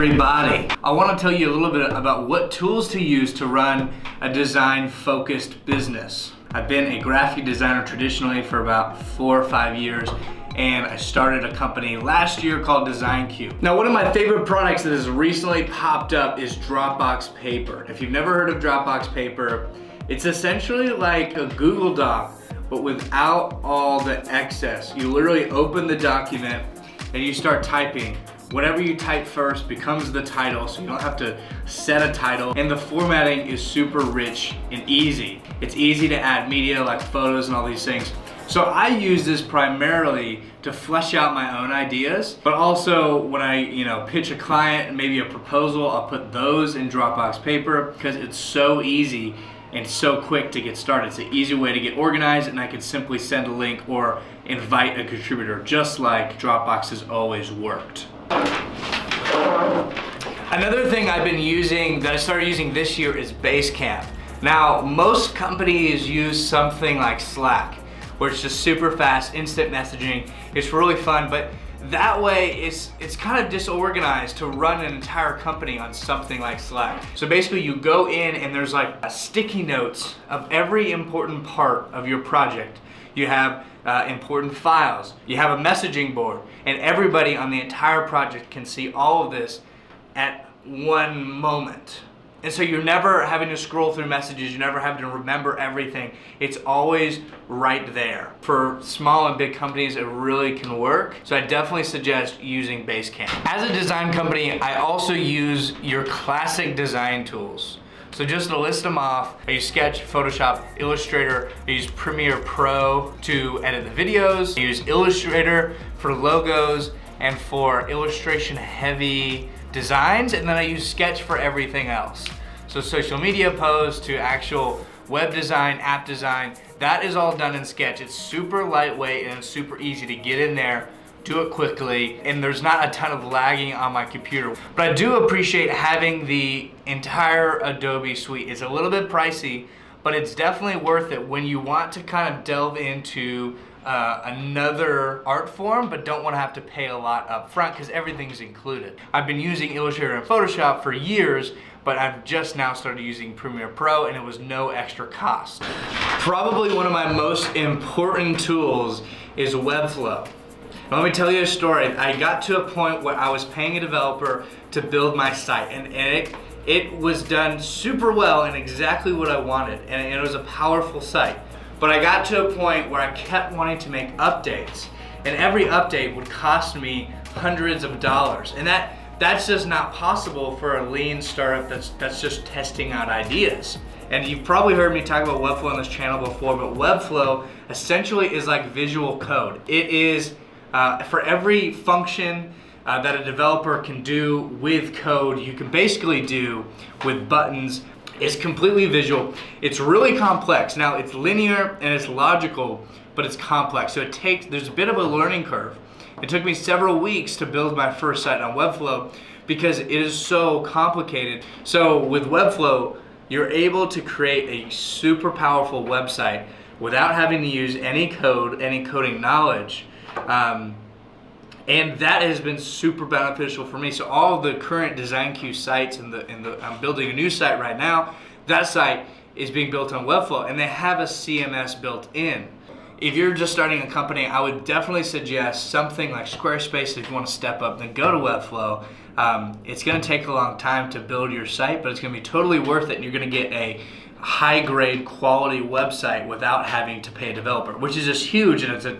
everybody. I want to tell you a little bit about what tools to use to run a design-focused business. I've been a graphic designer traditionally for about 4 or 5 years, and I started a company last year called DesignCue. Now, one of my favorite products that has recently popped up is Dropbox Paper. If you've never heard of Dropbox Paper, it's essentially like a Google Doc, but without all the excess. You literally open the document and you start typing. Whatever you type first becomes the title, so you don't have to set a title. And the formatting is super rich and easy. It's easy to add media like photos and all these things. So I use this primarily to flesh out my own ideas, but also when I pitch a client and maybe a proposal, I'll put those in Dropbox Paper because it's so easy and so quick to get started. It's an easy way to get organized, and I can simply send a link or invite a contributor, just like Dropbox has always worked. Another thing I've been using that I started using this year is Basecamp. Now, most companies use something like Slack, where it's just super fast, instant messaging. It's really fun, but that way it's kind of disorganized to run an entire company on something like Slack. So basically you go in and there's like a sticky notes of every important part of your project. You have important files, you have a messaging board, and everybody on the entire project can see all of this at one moment. And so you're never having to scroll through messages, you're never having to remember everything. It's always right there. For small and big companies, it really can work. So I definitely suggest using Basecamp. As a design company, I also use your classic design tools. So just to list them off, I use Sketch, Photoshop, Illustrator, I use Premiere Pro to edit the videos, I use Illustrator for logos and for illustration heavy designs, and then I use Sketch for everything else. So social media posts to actual web design, app design, that is all done in Sketch. It's super lightweight and it's super easy to get in there, do it quickly, and there's not a ton of lagging on my computer. But I do appreciate having the entire Adobe suite. It's a little bit pricey, but it's definitely worth it when you want to kind of delve into another art form, but don't want to have to pay a lot up front because everything's included. I've been using Illustrator and Photoshop for years, but I've just now started using Premiere Pro, and it was no extra cost. Probably one of my most important tools is Webflow. Now, let me tell you a story. I got to a point where I was paying a developer to build my site, and it was done super well and exactly what I wanted, and it was a powerful site. But I got to a point where I kept wanting to make updates, and every update would cost me hundreds of dollars. And that's just not possible for a lean startup that's just testing out ideas. And you've probably heard me talk about Webflow on this channel before, but Webflow essentially is like visual code. It is for every function that a developer can do with code, you can basically do with buttons. It's completely visual. It's really complex. Now, it's linear and it's logical, but it's complex. So there's a bit of a learning curve. It took me several weeks to build my first site on Webflow because it is so complicated. So with Webflow, you're able to create a super powerful website without having to use any code, any coding knowledge. And that has been super beneficial for me. So all of the current DesignCue sites I'm building a new site right now, that site is being built on Webflow, and they have a CMS built in. If you're just starting a company, I would definitely suggest something like Squarespace. If you want to step up, then go to Webflow. It's going to take a long time to build your site, but it's going to be totally worth it, and you're going to get a high-grade quality website without having to pay a developer, which is just huge, and it's a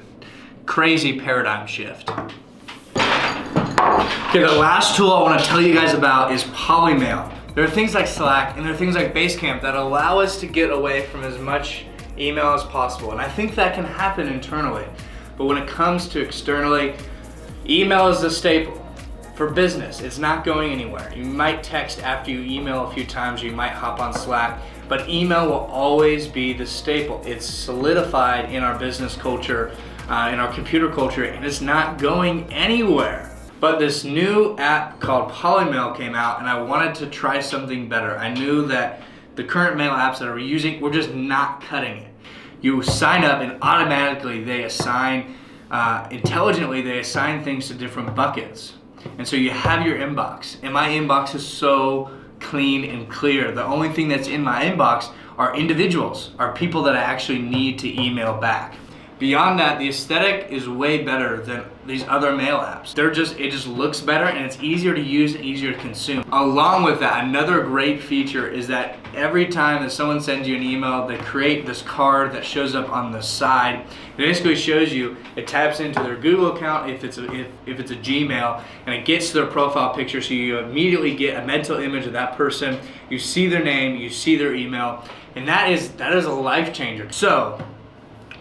crazy paradigm shift. Okay, the last tool I want to tell you guys about is PolyMilk. There are things like Slack and there are things like Basecamp that allow us to get away from as much email as possible. And I think that can happen internally. But when it comes to externally, email is the staple. For business, it's not going anywhere. You might text after you email a few times, you might hop on Slack, but email will always be the staple. It's solidified in our business culture, in our computer culture, and it's not going anywhere. But this new app called PolyMilk came out, and I wanted to try something better. I knew that the current mail apps that I was using were just not cutting it. You sign up and automatically they assign, intelligently they assign things to different buckets. And so you have your inbox, and my inbox is so clean and clear. The only thing that's in my inbox are individuals, are people that I actually need to email back. Beyond that, the aesthetic is way better than these other mail apps. It just looks better, and it's easier to use and easier to consume. Along with that, another great feature is that every time that someone sends you an email, they create this card that shows up on the side. It basically shows you, it taps into their Google account if it's a Gmail, and it gets their profile picture, so you immediately get a mental image of that person. You see their name, you see their email, and that is a life changer. So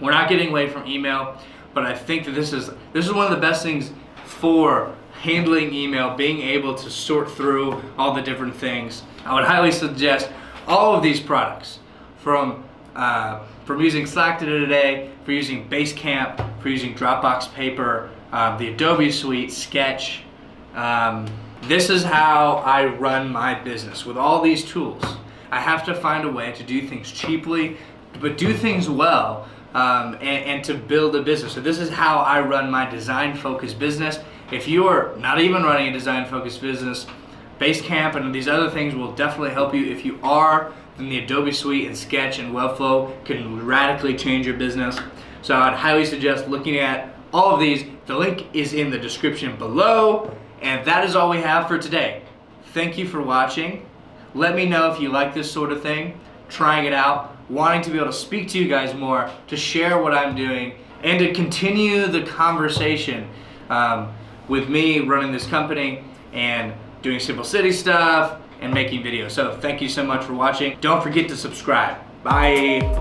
we're not getting away from email, but I think that this is one of the best things for handling email, being able to sort through all the different things. I would highly suggest all of these products, from using Slack today, for using Basecamp, for using Dropbox Paper, the Adobe Suite, Sketch. This is how I run my business. With all these tools, I have to find a way to do things cheaply, but do things well, and to build a business. So this is how I run my design-focused business. If you're not even running a design-focused business, Basecamp and these other things will definitely help you. If you are, then the Adobe Suite and Sketch and Webflow can radically change your business. So I'd highly suggest looking at all of these. The link is in the description below, and that is all we have for today. Thank you for watching. Let me know if you like this sort of thing, trying it out, wanting to be able to speak to you guys more, to share what I'm doing, and to continue the conversation with me running this company and doing Simple City stuff and making videos. So thank you so much for watching. Don't forget to subscribe. Bye.